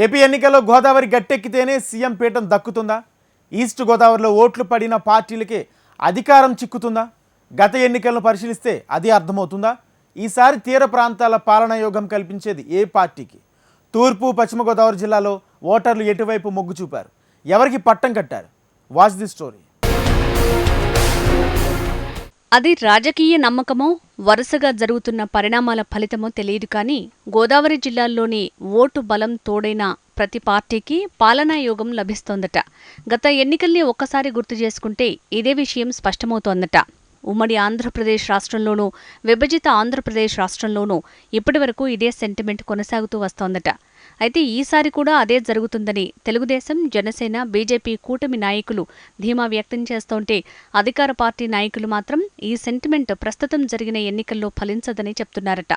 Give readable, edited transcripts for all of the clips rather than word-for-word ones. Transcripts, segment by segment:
AP ఎన్నికల్లో Godavari గట్టెక్కితేనే CM పీఠం దక్కుతుందా? East గోదావరిలో ఓట్లు పడిన పార్టీలకే అధికారం చిక్కుతుందా? గత ఎన్నికలను పరిశీలిస్తే అది అర్థమవుతుందా? ఈసారి తీర ప్రాంతాల పాలనా యోగం కల్పించేది ఏ పార్టీకి? తూర్పు పశ్చిమ గోదావరి జిల్లాలో ఓటర్లు ఎటువైపు మొగ్గు చూపారు? ఎవరికి పట్టం కట్టారు? Watch the story. అది రాజకీయ నమ్మకమో వరుసగా జరుగుతున్న పరిణామాల ఫలితమో తెలియదు కానీ గోదావరి జిల్లాల్లోని ఓటు బలం తోడైన ప్రతి పార్టీకి పాలనా యోగం లభిస్తోందట. గత ఎన్నికల్ని ఒక్కసారి గుర్తు చేసుకుంటే ఇదే విషయం స్పష్టమవుతోందట. ఉమ్మడి ఆంధ్రప్రదేశ్ రాష్ట్రంలోనూ విభజిత ఆంధ్రప్రదేశ్ రాష్ట్రంలోనూ ఇప్పటివరకు ఇదే సెంటిమెంట్ కొనసాగుతూ వస్తోందట. అయితే ఈసారి కూడా అదే జరుగుతుందని తెలుగుదేశం, జనసేన, బీజేపీ కూటమి నాయకులు ధీమా వ్యక్తం చేస్తోంటే అధికార పార్టీ నాయకులు మాత్రం ఈ సెంటిమెంట్ ప్రస్తుతం జరిగిన ఎన్నికల్లో ఫలించదని చెప్తున్నారట.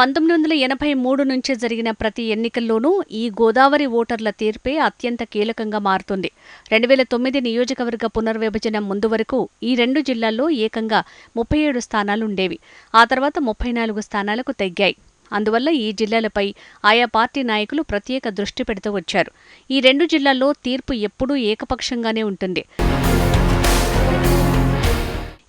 1983 నుంచి జరిగిన ప్రతి ఎన్నికల్లోనూ ఈ గోదావరి ఓటర్ల తీర్పే అత్యంత కీలకంగా మారుతుంది. 2009 నియోజకవర్గ పునర్విభజన ముందు వరకు ఈ రెండు జిల్లాల్లో ఏకంగా 37 స్థానాలుండేవి. ఆ తర్వాత 34 స్థానాలకు తగ్గాయి. అందువల్ల ఈ జిల్లాలపై ఆయా పార్టీ నాయకులు ప్రత్యేక దృష్టి పెడుతూ వచ్చారు. ఈ రెండు జిల్లాల్లో తీర్పు ఎప్పుడూ ఏకపక్షంగానే ఉంటుంది.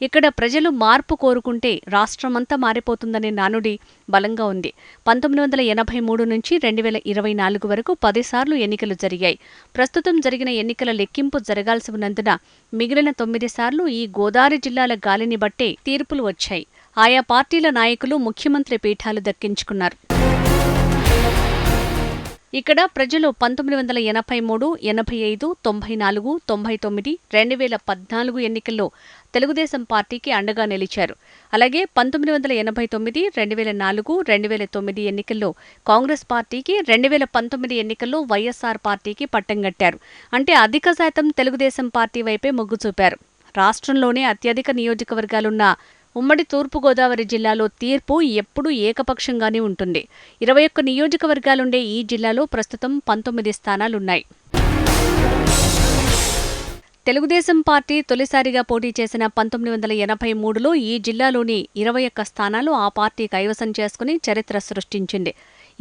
ఇక్కడ ప్రజలు మార్పు కోరుకుంటే రాష్ట్రమంతా మారిపోతుందనే నానుడి బలంగా ఉంది. 1983 నుంచి 2024 వరకు 10 సార్లు ఎన్నికలు జరిగాయి. ప్రస్తుతం జరిగిన ఎన్నికల లెక్కింపు జరగాల్సి ఉన్నందున మిగిలిన 9 సార్లు ఈ గోదావరి జిల్లాల గాలిని బట్టే తీర్పులు వచ్చాయి. ఆయా పార్టీల నాయకులు ముఖ్యమంత్రి పీఠాలు దక్కించుకున్నారు. ఇక్కడ ప్రజలు 1983, 85, 94, 99, 2014 ఎన్నికల్లో తెలుగుదేశం పార్టీకి అండగా నిలిచారు. అలాగే 1989, 2004, 2009 ఎన్నికల్లో కాంగ్రెస్ పార్టీకి, 2019 ఎన్నికల్లో వైఎస్ఆర్ పార్టీకి పట్టం కట్టారు. అంటే అధిక శాతం తెలుగుదేశం పార్టీ వైపే మొగ్గు చూపారు. రాష్ట్రంలోనే అత్యధిక నియోజకవర్గాలున్న ఉమ్మడి తూర్పుగోదావరి జిల్లాలో తీర్పు ఎప్పుడూ ఏకపక్షంగానే ఉంటుంది. 21 నియోజకవర్గాలుండే ఈ జిల్లాలో ప్రస్తుతం 19 స్థానాలున్నాయి. తెలుగుదేశం పార్టీ తొలిసారిగా పోటీ చేసిన 1983లో ఈ జిల్లాలోని 21 స్థానాలు ఆ పార్టీ కైవసం చేసుకుని చరిత్ర సృష్టించింది.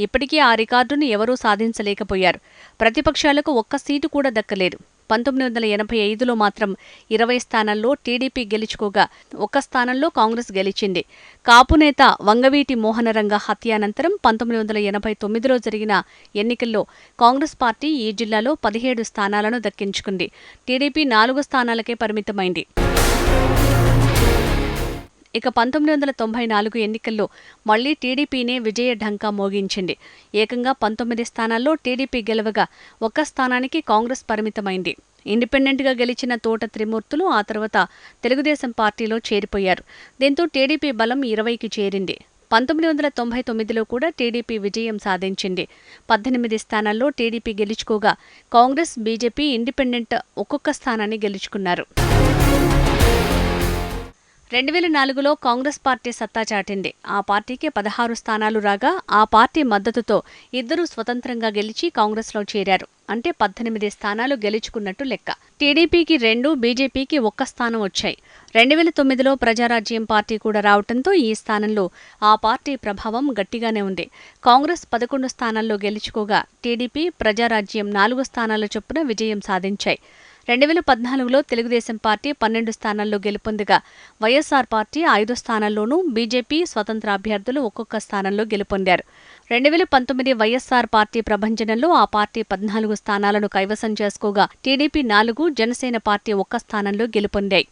ఇప్పటికీ ఆ రికార్డును ఎవరూ సాధించలేకపోయారు. ప్రతిపక్షాలకు ఒక్క సీటు కూడా దక్కలేదు. 1985లో మాత్రం 20 స్థానాల్లో టీడీపీ గెలుచుకోగా 1 స్థానంలో కాంగ్రెస్ గెలిచింది. కాపు నేత వంగవీటి మోహనరంగ హత్య అనంతరం 1989లో జరిగిన ఎన్నికల్లో కాంగ్రెస్ పార్టీ ఈ జిల్లాలో 17 స్థానాలను దక్కించుకుంది. టీడీపీ 4 స్థానాలకే పరిమితమైంది. ఇక 1994 ఎన్నికల్లో మళ్లీ టీడీపీనే విజయ ఢంకా మోగించింది. ఏకంగా 19 స్థానాల్లో టీడీపీ గెలవగా 1 స్థానానికి కాంగ్రెస్ పరిమితమైంది. ఇండిపెండెంట్గా గెలిచిన తోట త్రిమూర్తులు ఆ తర్వాత తెలుగుదేశం పార్టీలో చేరిపోయారు. దీంతో టీడీపీ బలం 20కి చేరింది. 1999లో కూడా టీడీపీ విజయం సాధించింది. 18 స్థానాల్లో టీడీపీ గెలుచుకోగా కాంగ్రెస్, బీజేపీ, ఇండిపెండెంట్ ఒక్కొక్క స్థానాన్ని గెలుచుకున్నారు. 2004లో కాంగ్రెస్ పార్టీ సత్తా చాటింది. ఆ పార్టీకి 16 స్థానాలు రాగా ఆ పార్టీ మద్దతుతో ఇద్దరూ స్వతంత్రంగా గెలిచి కాంగ్రెస్లో చేరారు. అంటే 18 స్థానాలు గెలుచుకున్నట్టు లెక్క. టీడీపీకి 2, బీజేపీకి 1 స్థానం వచ్చాయి. 2009లో ప్రజారాజ్యం పార్టీ కూడా రావడంతో ఈ స్థానంలో ఆ పార్టీ ప్రభావం గట్టిగానే ఉంది. కాంగ్రెస్ 11 స్థానాల్లో గెలుచుకోగా టీడీపీ, ప్రజారాజ్యం 4 స్థానాల చొప్పున విజయం సాధించాయి. 2014లో తెలుగుదేశం పార్టీ 12 స్థానాల్లో గెలుపొందగా వైఎస్ఆర్ పార్టీ 5 స్థానాల్లోనూ, బీజేపీ, స్వతంత్ర అభ్యర్థులు ఒక్కొక్క స్థానంలో గెలుపొందారు. 2019 వైఎస్ఆర్ పార్టీ ప్రభంజనంలో ఆ పార్టీ 14 స్థానాలను కైవసం చేసుకోగా టీడీపీ 4, జనసేన పార్టీ 1 స్థానంలో గెలుపొందాయి.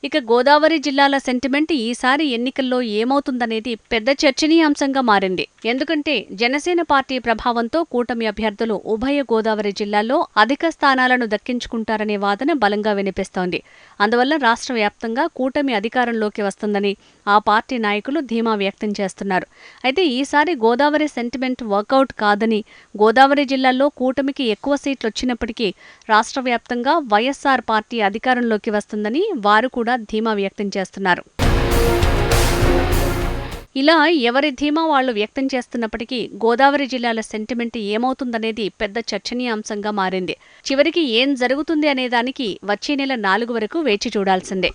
ఇక గోదావరి జిల్లాల సెంటిమెంట్ ఈసారి ఎన్నికల్లో ఏమవుతుందనేది పెద్ద చర్చనీయాంశంగా మారింది. ఎందుకంటే జనసేన పార్టీ ప్రభావంతో కూటమి అభ్యర్థులు ఉభయ గోదావరి జిల్లాల్లో అధిక స్థానాలను దక్కించుకుంటారనే వాదన బలంగా వినిపిస్తోంది. అందువల్ల రాష్ట్ర వ్యాప్తంగా కూటమి అధికారంలోకి వస్తుందని ఆ పార్టీ నాయకులు ధీమా వ్యక్తం చేస్తున్నారు. అయితే ఈసారి గోదావరి సెంటిమెంట్ వర్కౌట్ కాదని, గోదావరి జిల్లాల్లో కూటమికి ఎక్కువ సీట్లు వచ్చినప్పటికీ రాష్ట్ర వ్యాప్తంగా వైఎస్ఆర్ పార్టీ అధికారంలోకి వస్తుందని వారు కూడా ధీమా వ్యక్తం చేస్తున్నారు. ఇలా ఎవరి ధీమా వాళ్లు వ్యక్తం చేస్తున్నప్పటికీ గోదావరి జిల్లాల సెంటిమెంట్ ఏమవుతుందనేది పెద్ద చర్చనీయాంశంగా మారింది. చివరికి ఏం జరుగుతుంది అనేదానికి వచ్చే నెల 4 వరకు వేచి చూడాల్సిందే.